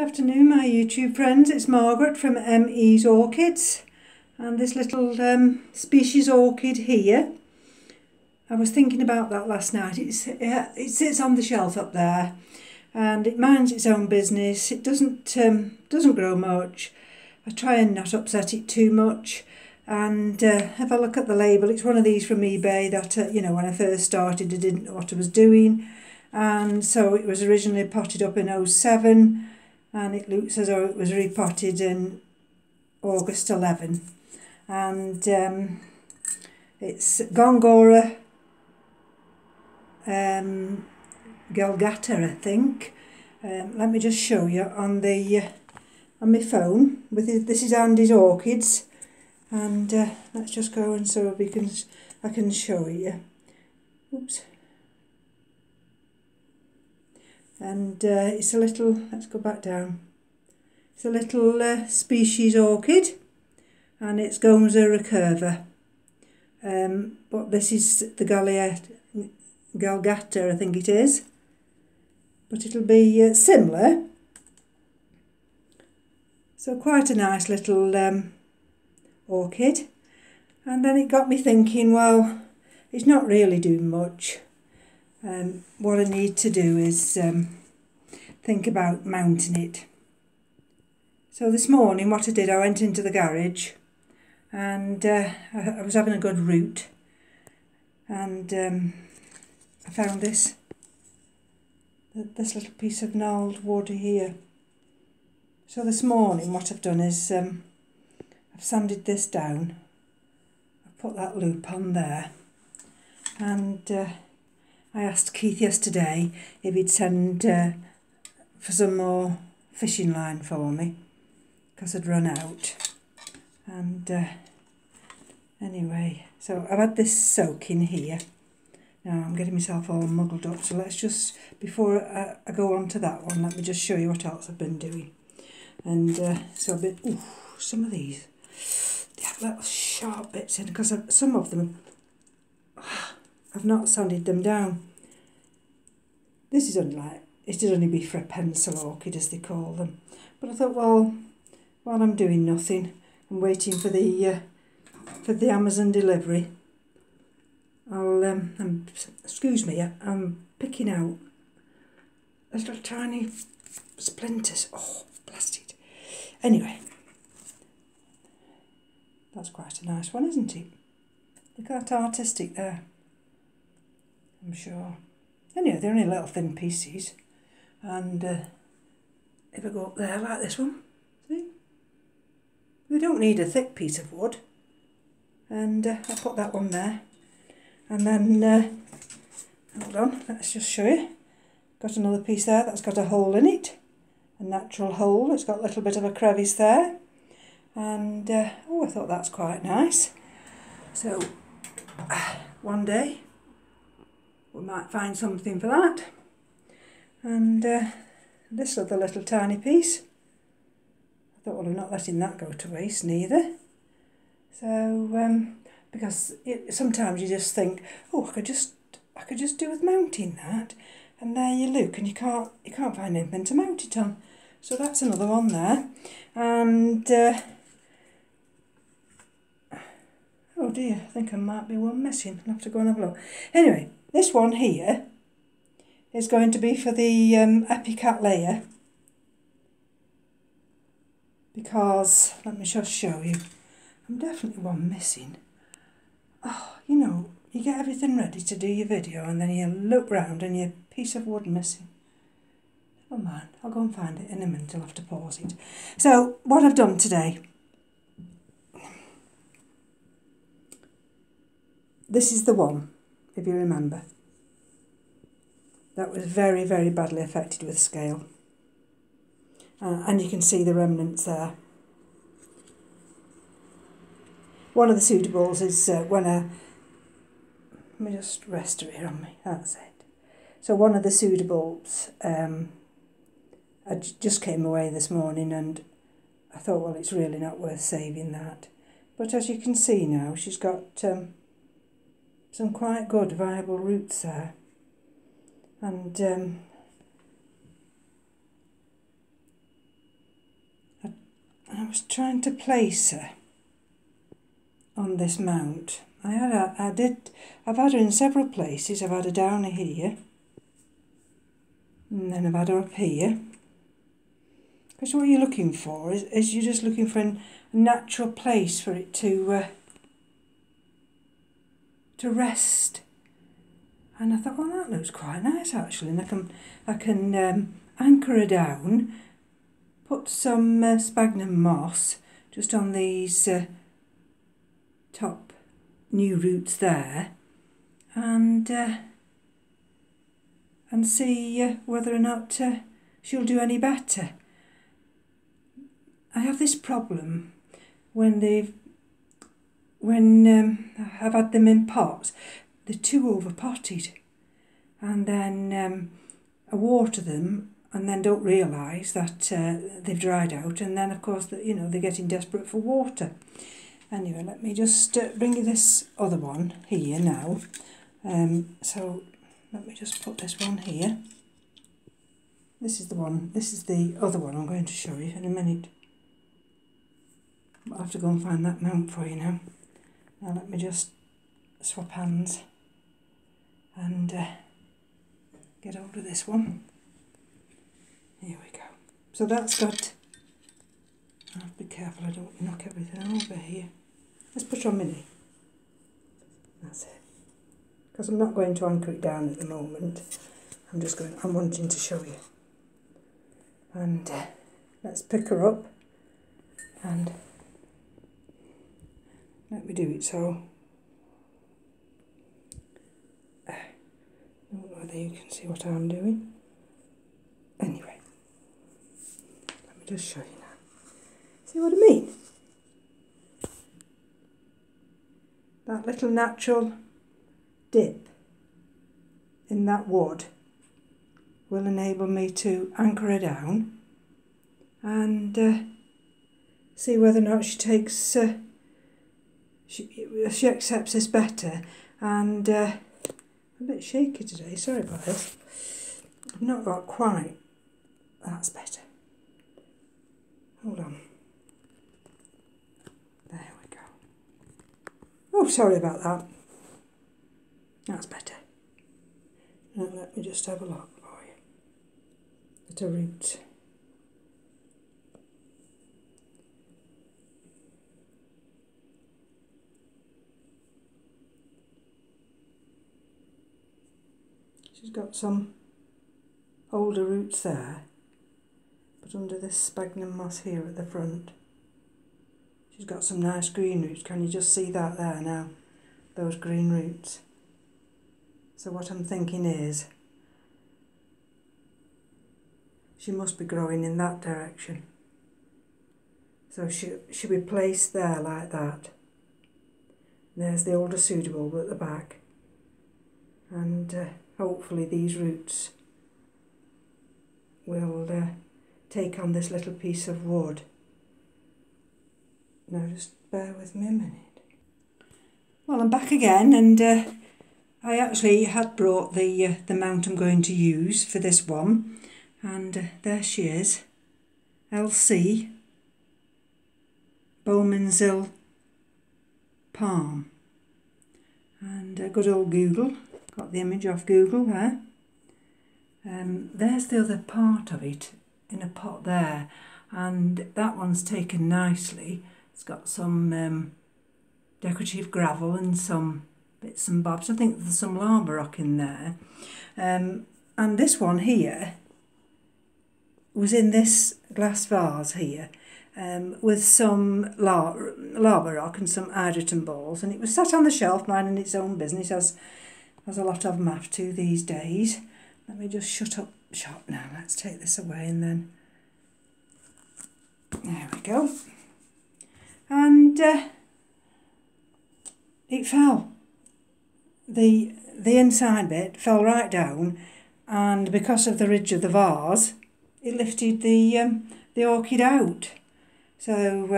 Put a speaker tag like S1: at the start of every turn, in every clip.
S1: afternoon, my YouTube friends. It's Margaret from ME's Orchids, and this little species orchid here. I was thinking about that last night. It sits on the shelf up there, and it minds its own business. It doesn't grow much. I try and not upset it too much. And have a look at the label. It's one of these from eBay that when I first started, I didn't know what I was doing, and so it was originally potted up in 07. And it looks as though it was repotted in August 11. And it's Gongora galata, I think. Let me just show you on my phone. This is Andy's Orchids, and let's just go and so I can show you. Oops. And it's a little, let's go back down, it's a little species orchid, and it's Gongora recurva, but this is the galata, I think it is, but it'll be similar. So quite a nice little orchid. And then it got me thinking, well, it's not really doing much. What I need to do is think about mounting it. So this morning what I did, I went into the garage, and I was having a good root, and I found this little piece of gnarled wood here. So this morning what I've done is I've sanded this down. I've put that loop on there, and I asked Keith yesterday if he'd send for some more fishing line for me, because I'd run out. And anyway, so I've had this soaking here. Now I'm getting myself all muddled up, so let's just, before I go on to that one, let me just show you what else I've been doing. And so some of these, they have little sharp bits in, because some of them I've not sanded them down. This is it'd only be for a pencil orchid, as they call them. But I thought, well, while I'm doing nothing, I'm waiting for the Amazon delivery, excuse me, I'm picking out little tiny splinters. Oh, blasted. Anyway, that's quite a nice one, isn't it? Look at that artistic there, I'm sure. Anyway, they're only little thin pieces, and if I go up there like this one, see? We don't need a thick piece of wood, and I'll put that one there, and then, hold on, let's just show you. Got another piece there that's got a hole in it, a natural hole. It's got a little bit of a crevice there, and oh, I thought that's quite nice. So one day we might find something for that. And this other little tiny piece, I thought, well, I'm not letting that go to waste neither. So because sometimes you just think, oh, I could just do with mounting that, and there you look, and you can't find anything to mount it on. So that's another one there. And oh dear, I think I might be one missing. I'll have to go and have a look. Anyway, this one here is going to be for the Epicattlaya, because, let me just show you, I'm definitely one missing. Oh, you get everything ready to do your video, and then you look round and you're a piece of wood missing. Oh man, I'll go and find it in a minute. I'll have to pause it. So what I've done today, this is the one, if you remember, that was very, very badly affected with scale. And you can see the remnants there. One of the suitables is let me just rest it here on me, that's it. So one of the suitables, I just came away this morning, and I thought, well, it's really not worth saving that. But as you can see now, she's got some quite good viable roots there. And was trying to place her on this mount. I've had her in several places. I've had her down here, and then I've had her up here. Because what you're looking for is you're just looking for a natural place for it to rest. And I thought, well, that looks quite nice actually, and I can anchor her down, put some sphagnum moss just on these top new roots there, and see whether or not she'll do any better. I have this problem when I've had them in pots, they're too overpotted, and then I water them and then don't realise that they've dried out, and then of course they're getting desperate for water. Anyway, let me just bring you this other one here now. So let me just put this one here. This is the other one I'm going to show you in a minute. I'll have to go and find that mount for you now. Now let me just swap hands and get hold of this one. Here we go. So that's got, I'll have to be careful I don't knock everything over here. Let's put it on my knee. That's it. Because I'm not going to anchor it down at the moment. I'm wanting to show you. And let's pick her up and let me do it so. I don't know whether you can see what I'm doing. Anyway, let me just show you now. See what I mean? That little natural dip in that wood will enable me to anchor her down and see whether or not she takes she accepts this better. And I'm a bit shaky today, sorry about this. I've not got quite, that's better. Hold on. There we go. Oh, sorry about that. That's better. Now let me just have a look for you at her roots. She's got some older roots there, but under this sphagnum moss here at the front, she's got some nice green roots. Can you just see that there now? Those green roots. So what I'm thinking is, she must be growing in that direction. So she'll be placed there like that. There's the older pseudobulb at the back. And hopefully these roots will take on this little piece of wood. Now just bear with me a minute. Well, I'm back again, and I actually had brought the mount I'm going to use for this one, and there she is, LC beaumesnil parme, and good old Google. Got the image off Google there. There's the other part of it in a pot there, and that one's taken nicely. It's got some decorative gravel and some bits and bobs. I think there's some lava rock in there. And this one here was in this glass vase here with some lava rock and some hydrogen balls, and it was sat on the shelf minding its own business, as a lot of them have to these days. Let me just shut up shop now. Let's take this away, and then there we go. And it fell. The inside bit fell right down, and because of the ridge of the vase, it lifted the orchid out. So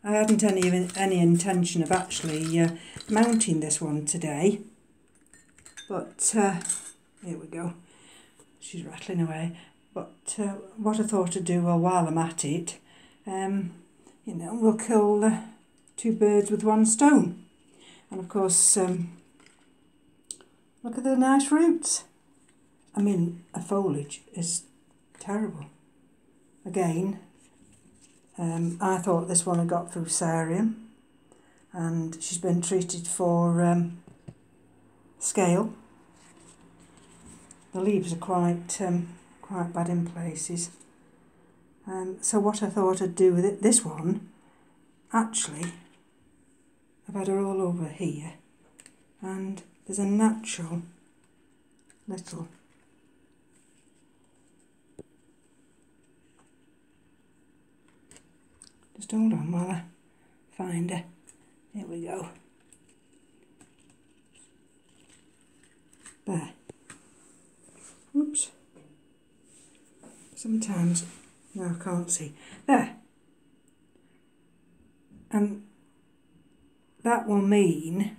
S1: I hadn't any intention of actually mounting this one today. But here we go, she's rattling away. But what I thought I'd do while I'm at it, you know, we'll kill two birds with one stone. And of course, look at the nice roots. I mean, a foliage is terrible. Again, I thought this one had got fusarium, and she's been treated for scale. The leaves are quite bad in places. So what I thought I'd do with it, this one, actually, I've had her all over here, and there's a natural little just hold on while I find her. Here we go. There. Oops. Sometimes, no, I can't see. There. And that will mean,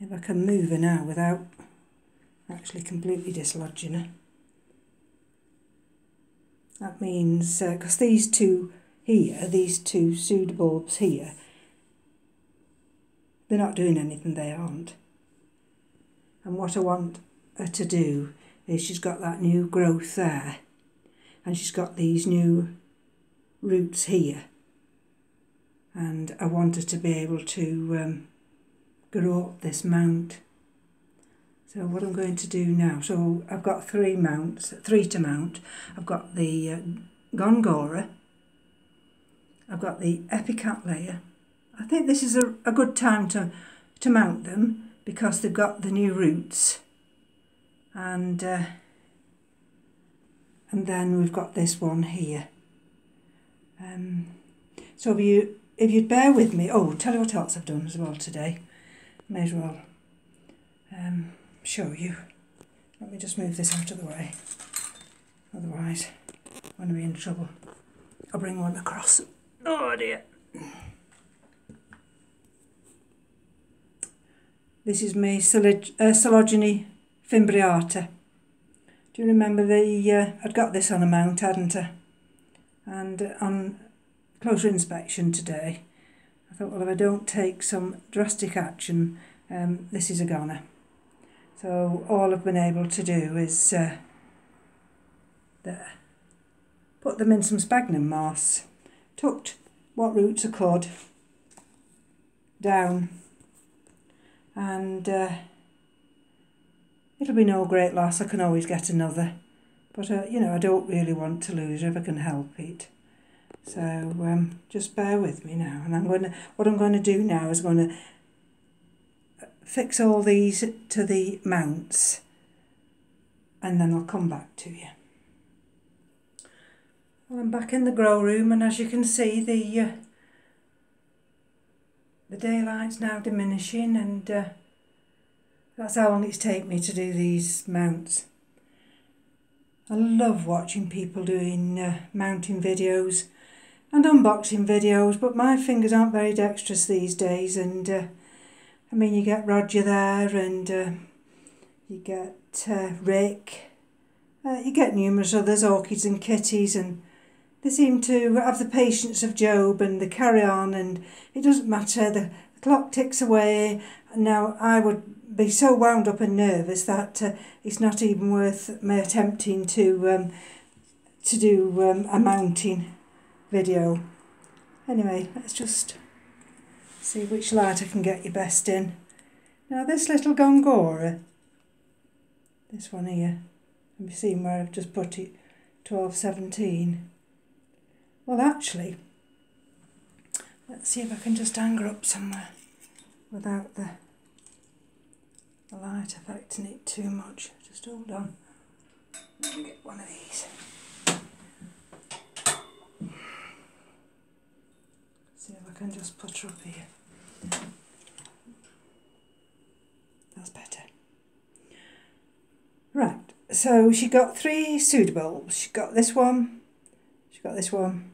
S1: if I can move her now without actually completely dislodging her, that means, because these two here, these two pseudobulbs here, they're not doing anything, they aren't. And what I want her to do is, she's got that new growth there, and she's got these new roots here, and I want her to be able to grow up this mount. So what I'm going to do now, so I've got three to mount. I've got the Gongora, I've got the Epicattlaya. I think this is a good time to mount them, because they've got the new roots, and then we've got this one here. So if you'd bear with me, oh, tell you what else I've done as well today. May as well show you. Let me just move this out of the way, otherwise I'm going to be in trouble. I'll bring one across. Oh dear. This is my Coleogene fimbriata. Do you remember I'd got this on a mount, hadn't I? And on closer inspection today, I thought, well, if I don't take some drastic action, this is a goner. So all I've been able to do is there, put them in some sphagnum moss, tucked what roots I could down, and it'll be no great loss. I can always get another, but you know, I don't really want to lose her if I can help it. So just bear with me now, and what I'm going to do now is I'm going to fix all these to the mounts, and then I'll come back to you. Well, I'm back in the grow room, and as you can see, the daylight's now diminishing, and that's how long it's taken me to do these mounts. I love watching people doing mounting videos and unboxing videos, but my fingers aren't very dexterous these days, and I mean, you get Roger there, and you get Rick, you get numerous others, Orchids and Kitties, and they seem to have the patience of Job, and they carry on, and it doesn't matter, the clock ticks away. Now, I would be so wound up and nervous that it's not even worth me attempting to do a mounting video. Anyway, let's just see which light I can get you best in. Now, this little Gongora, this one here, have you seen where I've just put it, 1217? Well, actually, let's see if I can just hang her up somewhere without the light affecting it too much. Just hold on. Let me get one of these. See if I can just put her up here. That's better. Right, so she got three pseudobulbs. She got this one, she got this one,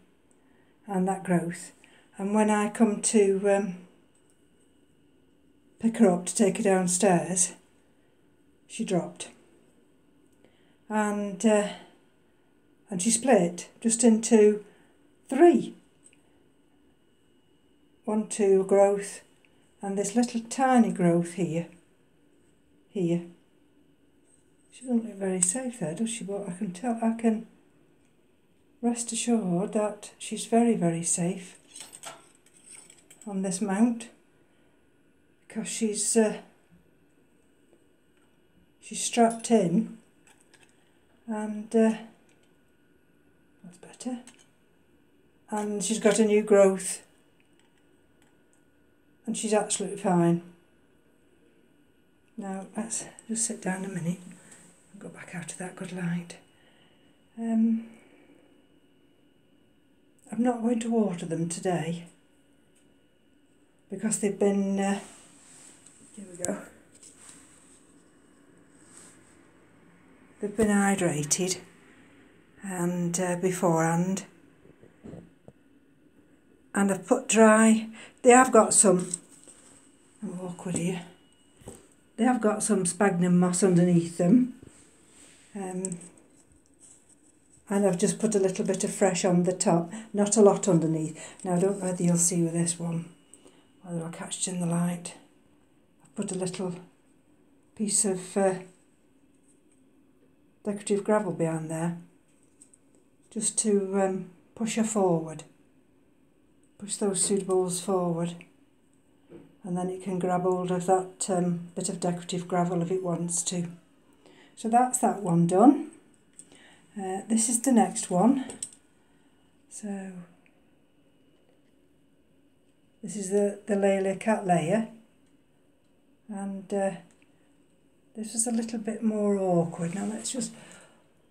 S1: and that growth. And when I come to pick her up to take her downstairs, she dropped. And she split just into three. 1-2 growth, and this little tiny growth here. She doesn't look very safe there, does she? But I can rest assured that she's very, very safe on this mount, because she's strapped in, and that's better. And she's got a new growth, and she's absolutely fine. Now let's just sit down a minute and go back out of that good light. I'm not going to water them today because they've been, here we go, they've been hydrated and beforehand, and I've put dry. They have got some, I'm awkward here, they have got some sphagnum moss underneath them, and I've just put a little bit of fresh on the top, not a lot underneath. Now I don't know whether you'll see with this one, whether I'll catch it in the light. I've put a little piece of decorative gravel behind there, just to push her forward, push those seed balls forward, and then it can grab hold of that bit of decorative gravel if it wants to. So that's that one done. This is the next one. So this is the Epicattlaya, and this is a little bit more awkward. Now let's just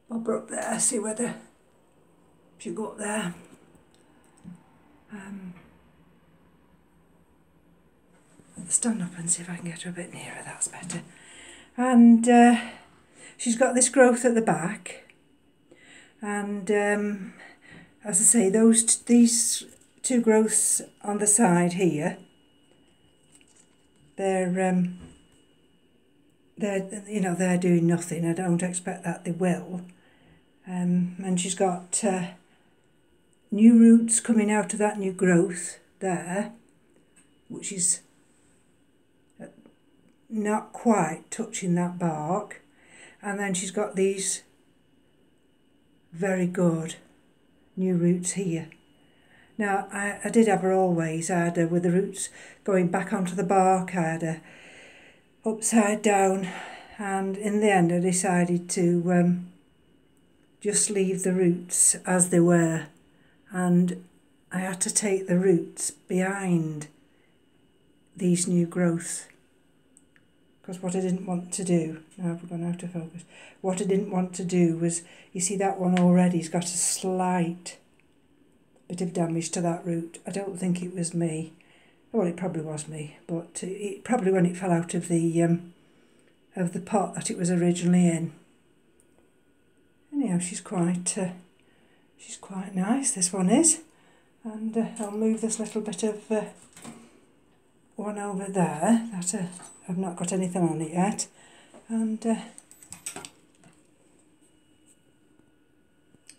S1: bob her up there, see whether she'll go up there. Stand up and see if I can get her a bit nearer, that's better. And she's got this growth at the back, and as I say, these two growths on the side here, they're doing nothing. I don't expect that they will. And she's got new roots coming out of that new growth there, which is not quite touching that bark, and then she's got these very good new roots here. Now I did have her always. I had her with the roots going back onto the bark, I had her upside down, and in the end I decided to just leave the roots as they were, and I had to take the roots behind these new growths, because what I didn't want to do, now I've gone out of focus, what I didn't want to do was, you see that one already's got a slight bit of damage to that root. I don't think it was me, well it probably was me, but it probably when it fell out of the pot that it was originally in. Anyhow, she's quite nice, this one is, and I'll move this little bit of one over there that I've not got anything on it yet, and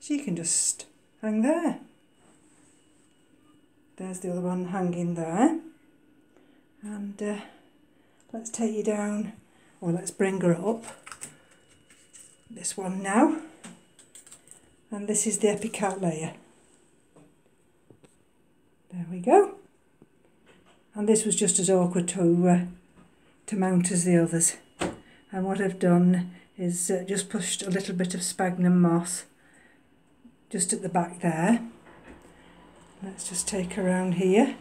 S1: she can just hang there. There's the other one hanging there, and let's take you down, or let's bring her up, this one now, and this is the Epicattlaya. There we go. And this was just as awkward to mount as the others. And what I've done is just pushed a little bit of sphagnum moss just at the back there. Let's just take her around here.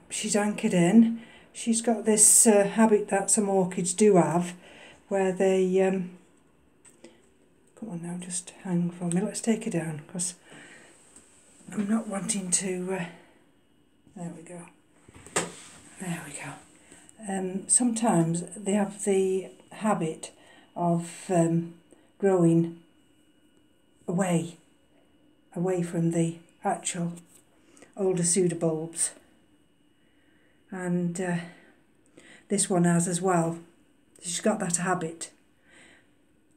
S1: She's anchored in. She's got this habit that some orchids do have, where they come on now, just hang for me. Let's take her down, because I'm not wanting to there we go. There we go. Sometimes they have the habit of growing away from the actual older pseudobulbs, and this one has as well. She's got that habit.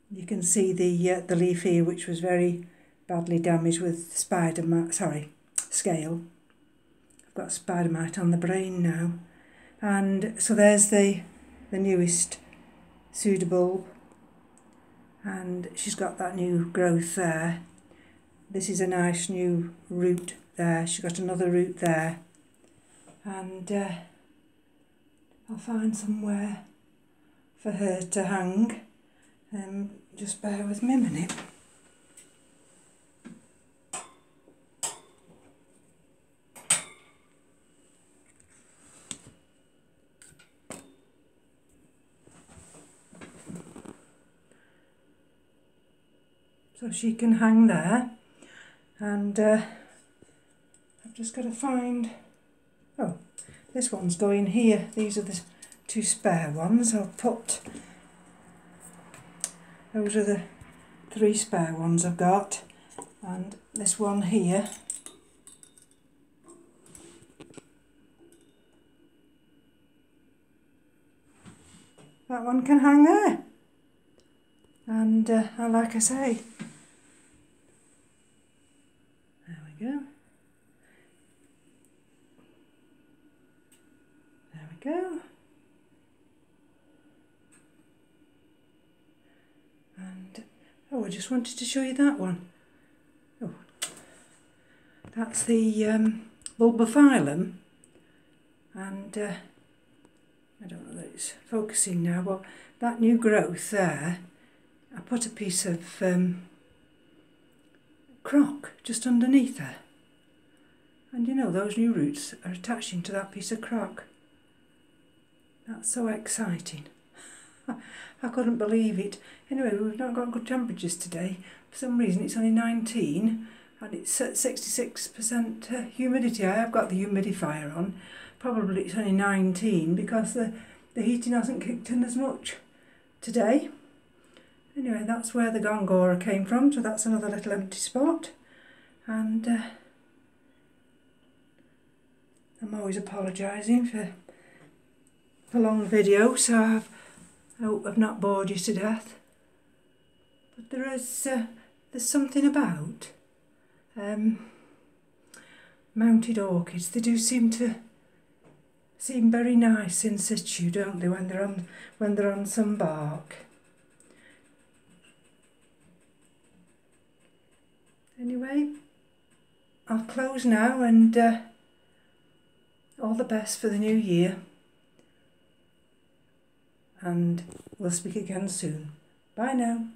S1: You can see the leaf here, which was very badly damaged with scale. I've got spider mite on the brain now. And so there's the newest pseudobulb, and she's got that new growth there. This is a nice new root there. She's got another root there, and I'll find somewhere for her to hang. Just bear with me a minute. So she can hang there, and I've just got to find, oh, this one's going here. These are the two spare ones. I'll put, those are the 3 spare ones I've got, and this one here. That one can hang there, and like I say, there we go. There we go. And oh, I just wanted to show you that one. Oh, that's the bulbophyllum, and I don't know that it's focusing now, but that new growth there, I put a piece of crock just underneath her. And you know, those new roots are attaching to that piece of crock. That's so exciting. I couldn't believe it. Anyway, we've not got good temperatures today. For some reason it's only 19 and it's at 66% humidity. I have got the humidifier on. Probably it's only 19 because the heating hasn't kicked in as much today. Anyway, that's where the Gongora came from, so that's another little empty spot. And I'm always apologising for the long video, so I hope I've not bored you to death. But there's something about mounted orchids. They do seem very nice in situ, don't they, when they're on some bark. Anyway, I'll close now, and all the best for the new year, and we'll speak again soon. Bye now.